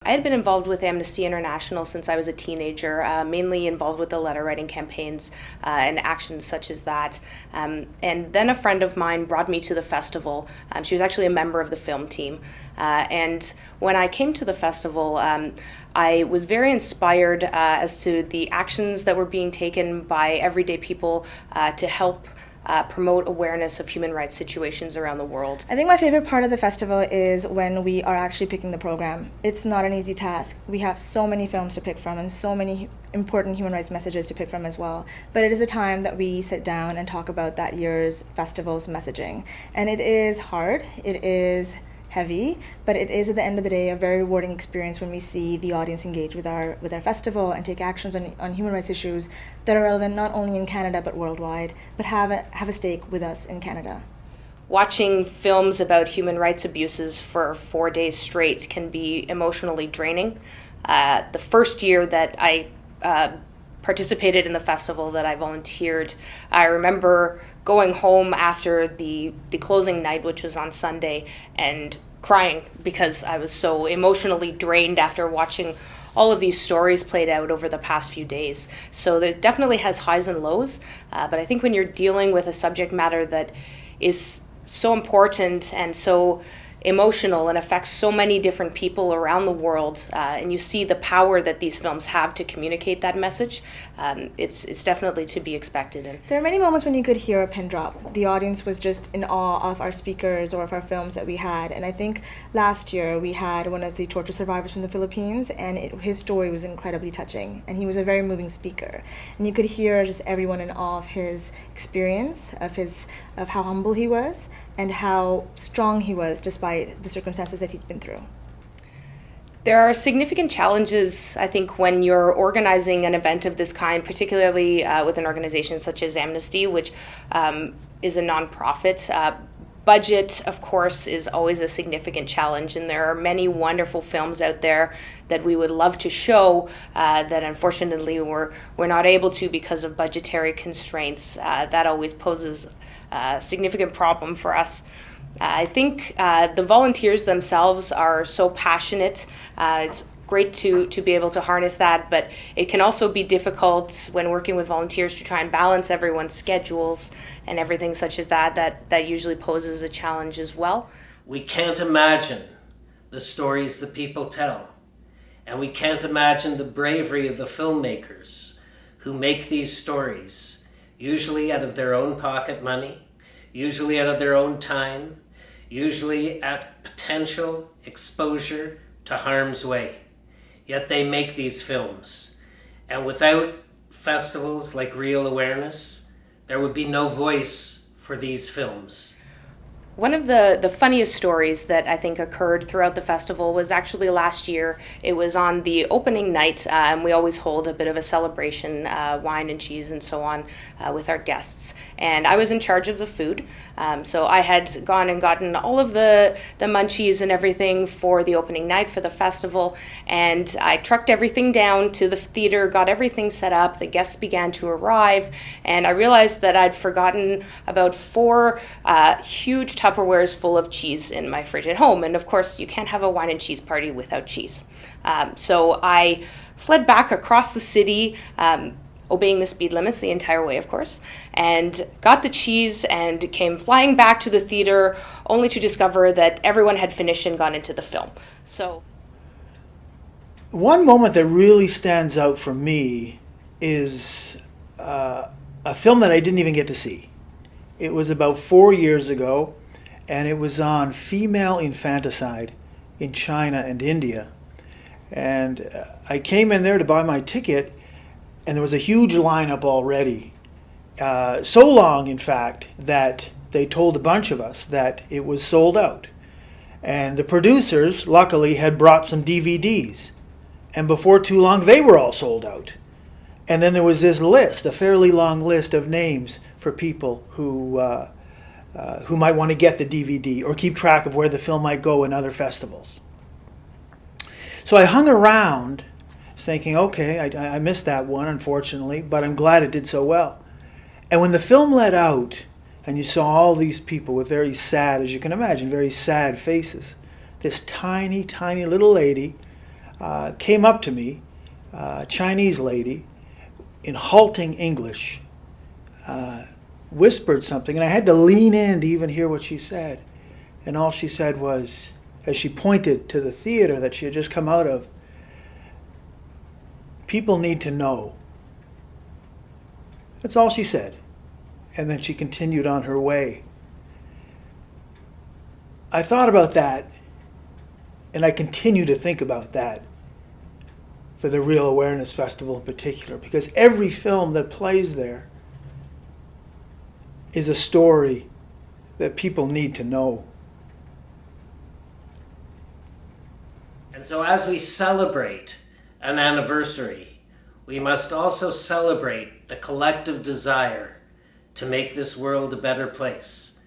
I had been involved with Amnesty International since I was a teenager, mainly involved with the letter writing campaigns and actions such as that. And then a friend of mine brought me to the festival. She was actually a member of the film team. And when I came to the festival, I was very inspired as to the actions that were being taken by everyday people to help promote awareness of human rights situations around the world. I think my favorite part of the festival is when we are actually picking the program. It's not an easy task. We have so many films to pick from and so many important human rights messages to pick from as well. But it is a time that we sit down and talk about that year's festival's messaging. And it is hard, it is heavy, but it is at the end of the day a very rewarding experience when we see the audience engage with our festival and take actions on human rights issues that are relevant not only in Canada but worldwide, but have a stake with us in Canada. Watching films about human rights abuses for 4 days straight can be emotionally draining. The first year that I participated in the festival, that I volunteered, I remember going home after the closing night, which was on Sunday, and crying because I was so emotionally drained after watching all of these stories played out over the past few days. So it definitely has highs and lows, but I think when you're dealing with a subject matter that is so important and so emotional and affects so many different people around the world, and you see the power that these films have to communicate that message, it's definitely to be expected. And there are many moments when you could hear a pin drop. The audience was just in awe of our speakers or of our films that we had. And I think last year we had one of the torture survivors from the Philippines, and his story was incredibly touching. And he was a very moving speaker. And you could hear just everyone in awe of his experience, of how humble he was, and how strong he was despite the circumstances that he's been through. There are significant challenges, I think, when you're organizing an event of this kind, particularly with an organization such as Amnesty, which is a nonprofit. Budget, of course, is always a significant challenge, and there are many wonderful films out there that we would love to show that unfortunately we're not able to because of budgetary constraints. That always poses a significant problem for us. I think the volunteers themselves are so passionate. It's great to be able to harness that, but it can also be difficult when working with volunteers to try and balance everyone's schedules and everything such as that usually poses a challenge as well. We can't imagine the stories the people tell, and we can't imagine the bravery of the filmmakers who make these stories, usually out of their own pocket money, usually out of their own time, usually at potential exposure to harm's way. Yet they make these films. And without festivals like Real Awareness, there would be no voice for these films. One of the funniest stories that I think occurred throughout the festival was actually last year. It was on the opening night, and we always hold a bit of a celebration, wine and cheese and so on, with our guests. And I was in charge of the food, so I had gone and gotten all of the munchies and everything for the opening night for the festival, and I trucked everything down to the theater, got everything set up, the guests began to arrive, and I realized that I'd forgotten about 4 huge Tupperwares full of cheese in my fridge at home. And of course, you can't have a wine and cheese party without cheese. So I fled back across the city, obeying the speed limits the entire way, of course, and got the cheese and came flying back to the theater only to discover that everyone had finished and gone into the film. So one moment that really stands out for me is a film that I didn't even get to see. It was about 4 years ago, and it was on female infanticide in China and India. And I came in there to buy my ticket, and there was a huge lineup already. So long, in fact, that they told a bunch of us that it was sold out. And the producers, luckily, had brought some DVDs. And before too long, they were all sold out. And then there was this list, a fairly long list of names for people who might want to get the DVD or keep track of where the film might go in other festivals. So I hung around thinking, okay, I missed that one, unfortunately, but I'm glad it did so well. And when the film let out, and you saw all these people with very sad, as you can imagine, very sad faces, this tiny, tiny little lady came up to me, a Chinese lady, in halting English, whispered something, and I had to lean in to even hear what she said. And all she said was, as she pointed to the theater that she had just come out of, "People need to know." That's all she said. And then she continued on her way. I thought about that, and I continue to think about that for the Real Awareness Festival in particular, because every film that plays there is a story that people need to know. And so as we celebrate an anniversary, we must also celebrate the collective desire to make this world a better place,